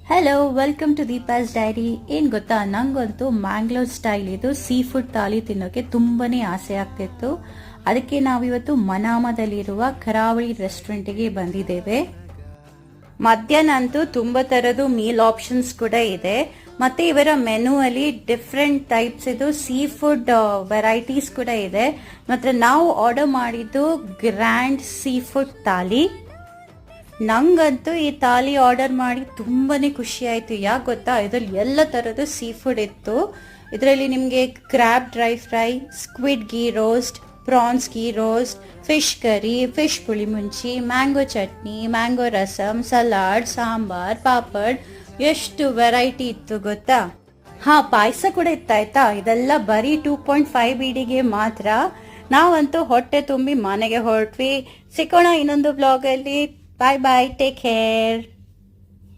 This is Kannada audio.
Hello, welcome to Deepa's diary. ಏನು ಗೊತ್ತಾ, ನಂಗಂತೂ ಮ್ಯಾಂಗ್ಳೂರ್ ಸ್ಟೈಲ್ ಇದು ಸೀ ಫುಡ್ ಥಾಲಿ ತಿನ್ನೋಕೆ ತುಂಬಾನೇ ಆಸೆ ಆಗ್ತಿತ್ತು. ಅದಕ್ಕೆ ನಾವಿವತ್ತು ಮನಾಮದಲ್ಲಿರುವ ಕರಾವಳಿ ರೆಸ್ಟೋರೆಂಟ್ಗೆ ಬಂದಿದ್ದೇವೆ. ಮಧ್ಯಾಹ್ನ ಅಂತೂ ತುಂಬ ಥರದ್ದು ಮೀಲ್ ಆಪ್ಷನ್ಸ್ ಕೂಡ ಇದೆ. ಮತ್ತೆ ಇವರ ಮೆನು ಅಲ್ಲಿ ಡಿಫ್ರೆಂಟ್ ಟೈಪ್ಸ್ ಇದು ಸೀ ಫುಡ್ ವೆರೈಟೀಸ್ ಕೂಡ ಇದೆ. ಮತ್ತೆ ನಾವು ಆರ್ಡರ್ ಮಾಡಿದ್ದು ಗ್ರ್ಯಾಂಡ್ ಸೀ ಫುಡ್ ಥಾಲಿ. ನಂಗಂತೂ ಈ ಥಾಲಿ ಆರ್ಡರ್ ಮಾಡಿ ತುಂಬಾನೇ ಖುಷಿ ಆಯ್ತು. ಯಾಕೆ ಗೊತ್ತಾ, ಇದ್ರಲ್ಲಿ ಎಲ್ಲ ತರದ್ದು ಸೀ ಫುಡ್ ಇತ್ತು. ಇದರಲ್ಲಿ ನಿಮಗೆ crab dry fry, squid ghee roast, prawns ghee roast, fish curry, fish puli munchi, mango chutney, mango rasam, salad, sambar, papad, ಎಷ್ಟು ವೆರೈಟಿ ಇತ್ತು ಗೊತ್ತಾ. ಪಾಯಸ ಕೂಡ ಇತ್ತಾಯ್ತಾ. ಇದೆಲ್ಲ ಬರೀ 2.5 BDಗೆ ಮಾತ್ರ. ನಾವಂತೂ ಹೊಟ್ಟೆ ತುಂಬಿ ಮನೆಗೆ ಹೊರಟ್ವಿ. ಸಿಕ್ಕೋಣ ಇನ್ನೊಂದು ಬ್ಲಾಗ್ ಅಲ್ಲಿ. Bye bye. Take care.